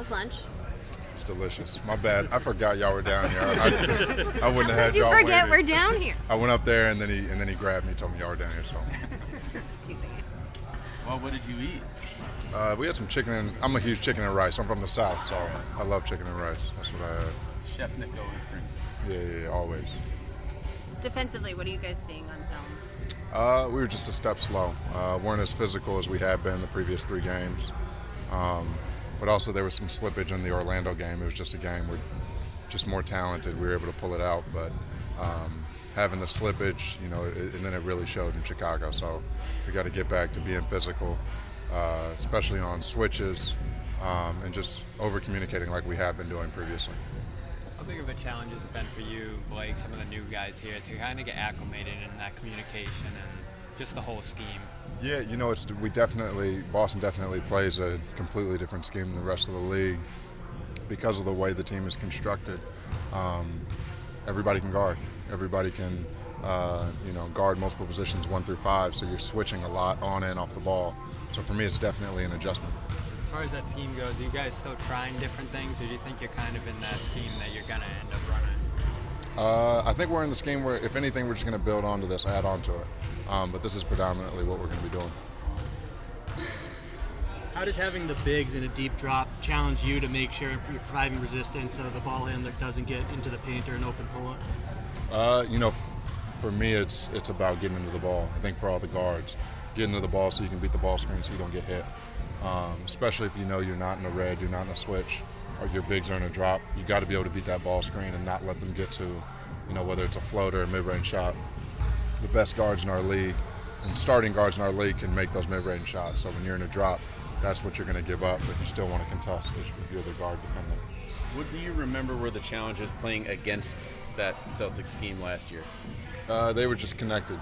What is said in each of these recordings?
was lunch? It's delicious. My bad. I forgot y'all were down here. I wouldn't have had y'all Did you forget waiting. we're down here? I went up there and then he grabbed me, told me y'all were down here. So Too bad. Well, what did you eat? we had some chicken and I'm a huge chicken and rice. I'm from the South, so I love chicken and rice. That's what I had. Chef Nico reference. Yeah, always. Defensively, what are you guys seeing on film? We were just a step slow. Weren't as physical as we had been the previous 3 games. But also there was some slippage in the Orlando game. It was just a game we're just more talented. We were able to pull it out, but having the slippage, and then it really showed in Chicago. So we got to get back to being physical, especially on switches, and just over-communicating like we have been doing previously. How big of a challenge has it been for you, Blake, some of the new guys here, to kind of get acclimated in that communication and just the whole scheme? Yeah, Boston definitely plays a completely different scheme than the rest of the league because of the way the team is constructed. Everybody can guard. Everybody can, guard multiple positions 1 through 5, so you're switching a lot on and off the ball. So for me, it's definitely an adjustment. As far as that scheme goes, are you guys still trying different things, or do you think you're kind of in that scheme that you're going to end up running? I think we're in the scheme where, if anything, we're just going to build onto this, add on to it. But this is predominantly what we're going to be doing. How does having the bigs in a deep drop challenge you to make sure you're providing resistance so the ball handler doesn't get into the paint or an open pull-up? For me, it's about getting into the ball. I think for all the guards, getting into the ball so you can beat the ball screen so you don't get hit. Especially if you know you're not in a red, you're not in a switch, or your bigs are in a drop, you got to be able to beat that ball screen and not let them get to, whether it's a floater or a mid-range shot. The best guards in our league and starting guards in our league can make those mid-range shots. So when you're in a drop, that's what you're going to give up, but you still want to contest if you're the guard defender. What do you remember were the challenges playing against that Celtics scheme last year? They were just connected,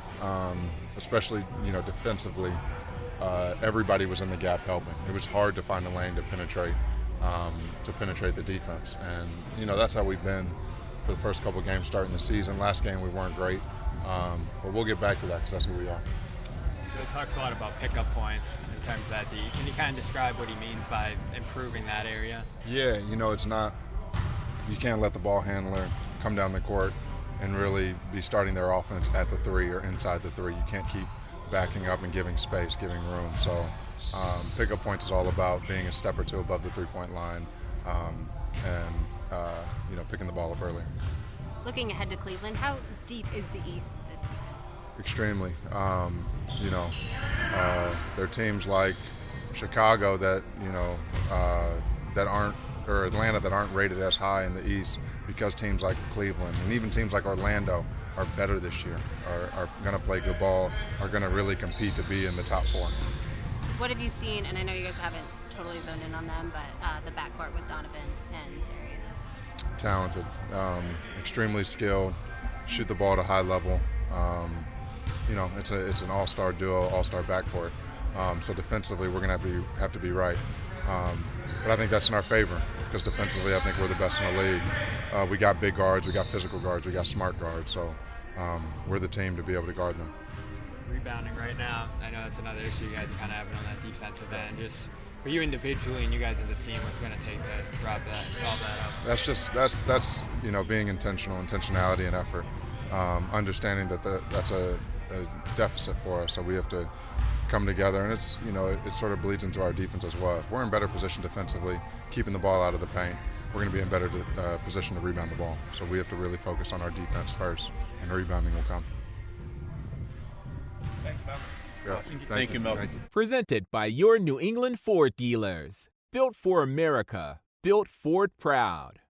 especially defensively. Everybody was in the gap helping. It was hard to find a lane to penetrate the defense, and that's how we've been for the first couple of games starting the season. Last game we weren't great, but we'll get back to that because that's who we are. So it talks a lot about pickup points in terms of that D. Can you kind of describe what he means by improving that area? Yeah, it's not. You can't let the ball handler come down the court and really be starting their offense at the 3 or inside the 3. You can't keep backing up and giving space, giving room. So pickup points is all about being a step or 2 above the 3-point line and picking the ball up early. Looking ahead to Cleveland, how deep is the East this season? Extremely. There are teams like Chicago that aren't, or Atlanta that aren't rated as high in the East because teams like Cleveland and even teams like Orlando are better this year, are going to play good ball, are going to really compete to be in the top 4. What have you seen, and I know you guys haven't totally zoned in on them, but the backcourt with Donovan and Darius? Talented, extremely skilled, shoot the ball at a high level. It's an all-star duo, all-star backcourt. So defensively, we're going to have to be right. But I think that's in our favor because defensively, I think we're the best in the league. We got big guards, we got physical guards, we got smart guards. So we're the team to be able to guard them. Rebounding right now, I know that's another issue you guys are kind of having on that defensive end. Just for you individually and you guys as a team, what's going to take to drop that, solve that up? That's being intentionality and effort. Understanding that that's a deficit for us, so we have to come together, and it sort of bleeds into our defense as well. If we're in better position defensively, keeping the ball out of the paint, we're going to be in better position to rebound the ball. So we have to really focus on our defense first, and rebounding will come. Thanks, Malcolm. Yeah. Thank you, Malcolm. Presented by your New England Ford dealers. Built for America. Built Ford proud.